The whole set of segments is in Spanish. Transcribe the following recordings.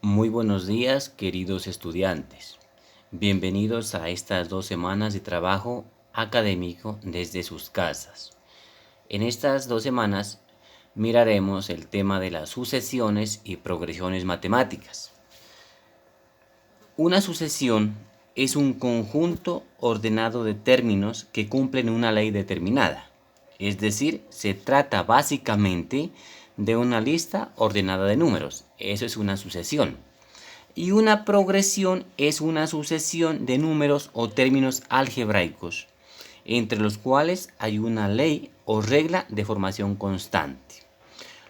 Muy buenos días, queridos estudiantes. Bienvenidos a estas 2 semanas de trabajo académico desde sus casas. En estas 2 semanas miraremos el tema de las sucesiones y progresiones matemáticas. Una sucesión es un conjunto ordenado de términos que cumplen una ley determinada. Es decir, se trata básicamente de una lista ordenada de números. Eso es una sucesión. Y una progresión es una sucesión de números o términos algebraicos, entre los cuales hay una ley o regla de formación constante.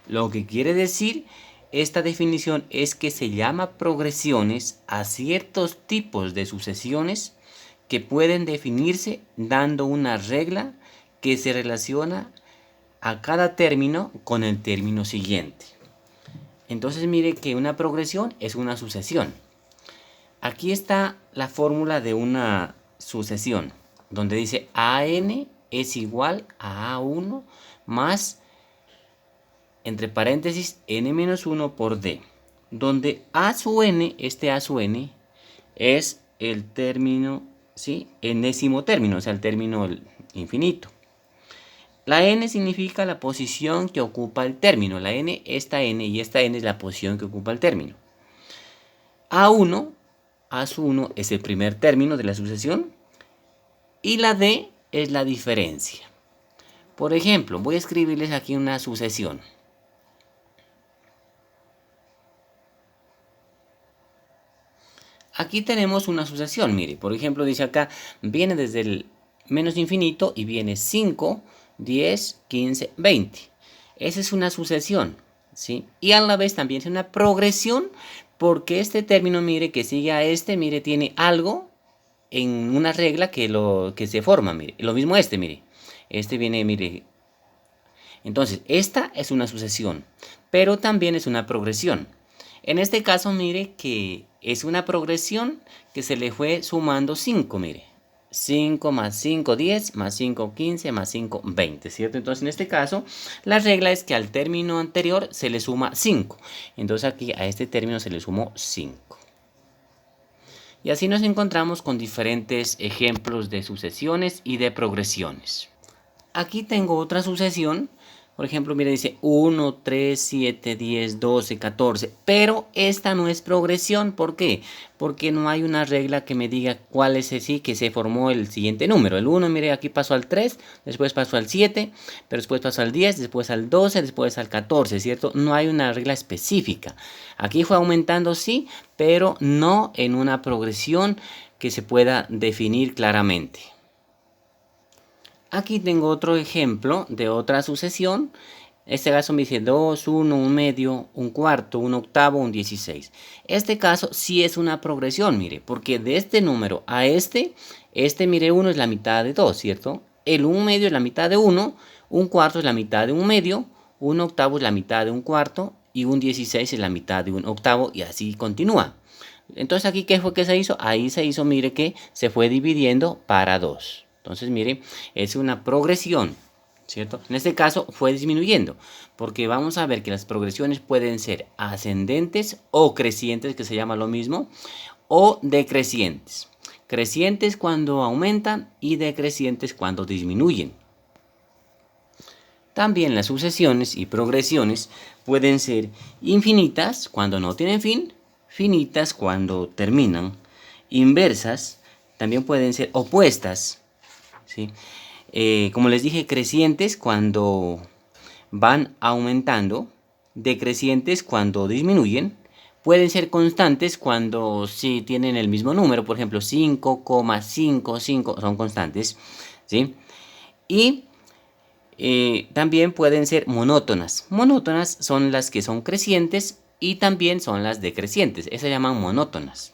Lo que quiere decir esta definición es que se llama progresiones a ciertos tipos de sucesiones que pueden definirse dando una regla que se relaciona a cada término con el término siguiente. Entonces mire que una progresión es una sucesión. Aquí está la fórmula de una sucesión, donde dice AN es igual a A1 más, entre paréntesis, n-1 por D, donde A sub n, este A sub n, es el término, ¿sí? Enésimo término, o sea, el término infinito. La n significa la posición que ocupa el término. La n, esta n y esta n es la posición que ocupa el término. A1, A sub 1 es el primer término de la sucesión y la d es la diferencia. Por ejemplo, voy a escribirles aquí una sucesión. Aquí tenemos una sucesión, mire, por ejemplo dice acá, viene desde el menos infinito y viene 5, 10, 15, 20. Esa es una sucesión, ¿sí? Y a la vez también es una progresión porque este término, mire, que sigue a este, mire, tiene algo en una regla que se forma, mire. Lo mismo este, mire. Este viene, mire. Entonces, esta es una sucesión, pero también es una progresión. En este caso, mire que es una progresión que se le fue sumando 5, mire. 5 más 5, 10, más 5, 15, más 5, 20, ¿cierto? Entonces, en este caso, la regla es que al término anterior se le suma 5. Entonces, aquí a este término se le sumó 5. Y así nos encontramos con diferentes ejemplos de sucesiones y de progresiones. Aquí tengo otra sucesión. Por ejemplo, mire, dice 1, 3, 7, 10, 12, 14. Pero esta no es progresión. ¿Por qué? Porque no hay una regla que me diga cuál es así que se formó el siguiente número. El 1, mire, aquí pasó al 3, después pasó al 7, pero después pasó al 10, después al 12, después al 14, ¿cierto? No hay una regla específica. Aquí fue aumentando, sí, pero no en una progresión que se pueda definir claramente. Aquí tengo otro ejemplo de otra sucesión. En este caso me dice 2, 1, 1 medio, 1 cuarto, 1 octavo, 1 16. Este caso sí es una progresión, mire, porque de este número a este, mire, 1 es la mitad de 2, ¿cierto? El 1 medio es la mitad de 1, 1 cuarto es la mitad de 1 medio, 1 octavo es la mitad de 1 cuarto y 1 16 es la mitad de 1 octavo y así continúa. Entonces aquí, ¿qué fue que se hizo? Ahí se hizo, mire, que se fue dividiendo para 2. Entonces, mire, es una progresión, ¿cierto? En este caso fue disminuyendo, porque vamos a ver que las progresiones pueden ser ascendentes o crecientes, que se llama lo mismo, o decrecientes. Crecientes cuando aumentan y decrecientes cuando disminuyen. También las sucesiones y progresiones pueden ser infinitas cuando no tienen fin, finitas cuando terminan, inversas, también pueden ser opuestas, ¿sí? Como les dije, crecientes cuando van aumentando, decrecientes cuando disminuyen, pueden ser constantes cuando sí tienen el mismo número, por ejemplo 5,55 son constantes, ¿sí? Y también pueden ser monótonas. Monótonas son las que son crecientes y también son las decrecientes. Esas se llaman monótonas.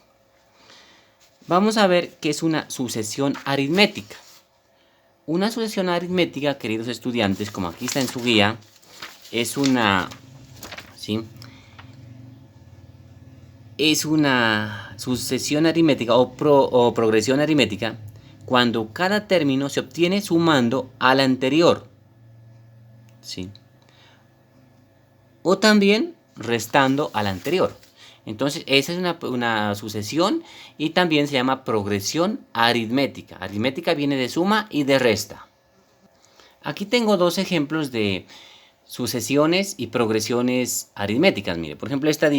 Vamos a ver qué es una sucesión aritmética. Una sucesión aritmética, queridos estudiantes, como aquí está en su guía, es una, ¿sí? Es una sucesión aritmética o progresión aritmética cuando cada término se obtiene sumando al anterior, ¿sí? O también restando al anterior. Entonces, esa es una sucesión y también se llama progresión aritmética. Aritmética viene de suma y de resta. Aquí tengo dos ejemplos de sucesiones y progresiones aritméticas. Mire, por ejemplo, esta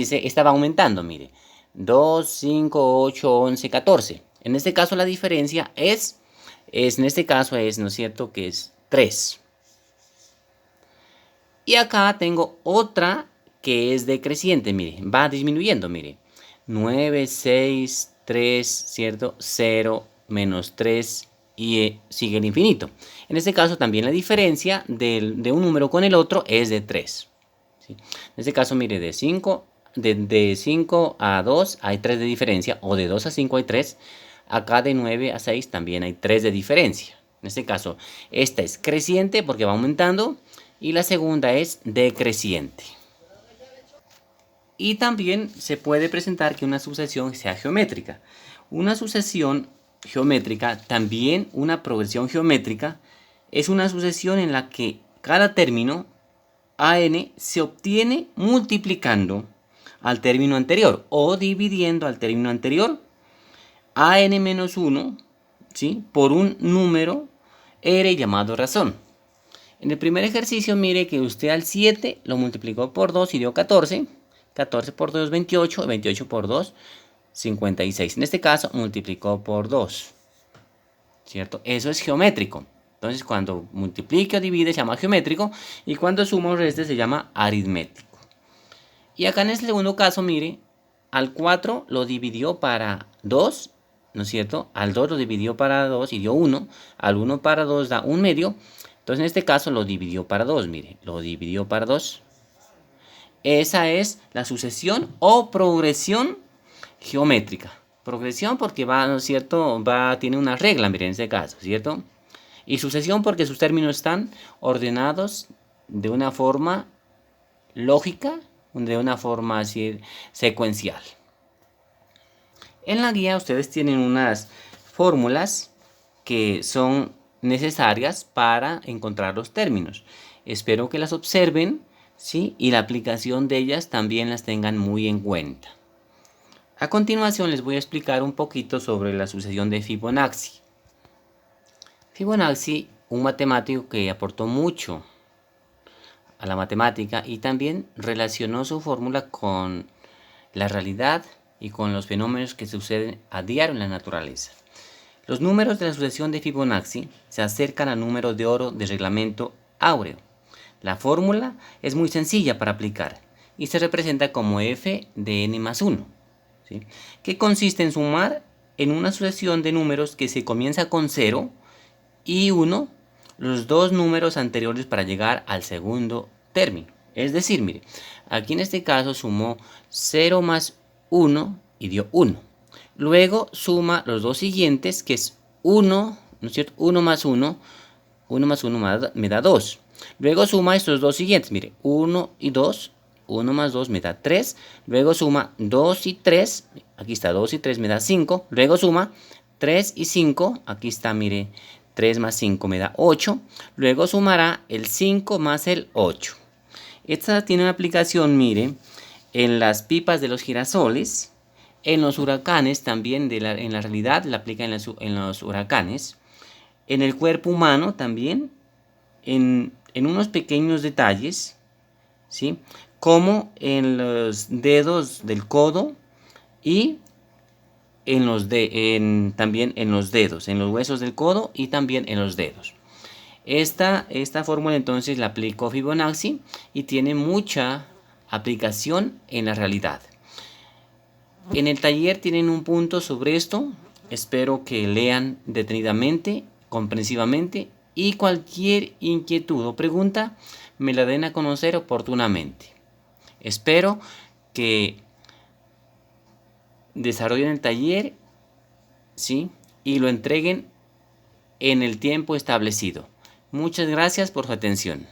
va aumentando, mire. 2, 5, 8, 11, 14. En este caso la diferencia en este caso es, ¿no es cierto?, que es 3. Y acá tengo otra que es decreciente, mire, va disminuyendo, mire. 9, 6, 3, ¿cierto? 0, menos 3 y sigue el infinito. En este caso también la diferencia de un número con el otro es de 3. ¿Sí? En este caso, mire, de 5 a 2 hay 3 de diferencia, o de 2 a 5 hay 3. Acá de 9 a 6 también hay 3 de diferencia. En este caso, esta es creciente porque va aumentando y la segunda es decreciente. Y también se puede presentar que una sucesión sea geométrica. Una sucesión geométrica, también una progresión geométrica, es una sucesión en la que cada término AN se obtiene multiplicando al término anterior o dividiendo al término anterior AN-1, ¿sí?, por un número R llamado razón. En el primer ejercicio, mire que usted al 7 lo multiplicó por 2 y dio 14. 14 por 2, 28. 28 por 2, 56. En este caso, multiplicó por 2. ¿Cierto? Eso es geométrico. Entonces, cuando multiplica o divide se llama geométrico. Y cuando suma o resta se llama aritmético. Y acá en el segundo caso, mire, al 4 lo dividió para 2. ¿No es cierto? Al 2 lo dividió para 2 y dio 1. Al 1 para 2 da 1 medio. Entonces en este caso lo dividió para 2, mire, lo dividió para 2. Esa es la sucesión o progresión geométrica. Progresión porque va, ¿no es cierto?, tiene una regla, mire, en este caso, ¿cierto? Y sucesión porque sus términos están ordenados de una forma lógica, de una forma así secuencial. En la guía ustedes tienen unas fórmulas que son necesarias para encontrar los términos. Espero que las observen, ¿sí?, y la aplicación de ellas también las tengan muy en cuenta. A continuación les voy a explicar un poquito sobre la sucesión de Fibonacci. Fibonacci, un matemático que aportó mucho a la matemática y también relacionó su fórmula con la realidad y con los fenómenos que suceden a diario en la naturaleza. Los números de la sucesión de Fibonacci se acercan al número de oro del reglamento áureo. La fórmula es muy sencilla para aplicar y se representa como f de n más 1, ¿sí?, que consiste en sumar en una sucesión de números que se comienza con 0 y 1 los dos números anteriores para llegar al segundo término. Es decir, mire, aquí en este caso sumó 0 más 1 y dio 1. Luego suma los dos siguientes, que es 1, ¿no es cierto? 1 más 1 me da 2. Luego suma estos dos siguientes, mire, 1 y 2, 1 más 2 me da 3. Luego suma 2 y 3, aquí está 2 y 3 me da 5. Luego suma 3 y 5, aquí está, mire, 3 más 5 me da 8. Luego sumará el 5 más el 8. Esta tiene una aplicación, mire, en las pipas de los girasoles. En los huracanes también, en la realidad la aplica en los huracanes. En el cuerpo humano también, en unos pequeños detalles, ¿sí?, como en los dedos del codo y también en los dedos, en los huesos del codo y también en los dedos. Esta fórmula entonces la aplicó Fibonacci y tiene mucha aplicación en la realidad. En el taller tienen un punto sobre esto. Espero que lean detenidamente, comprensivamente, y cualquier inquietud o pregunta me la den a conocer oportunamente. Espero que desarrollen el taller, ¿sí?, y lo entreguen en el tiempo establecido. Muchas gracias por su atención.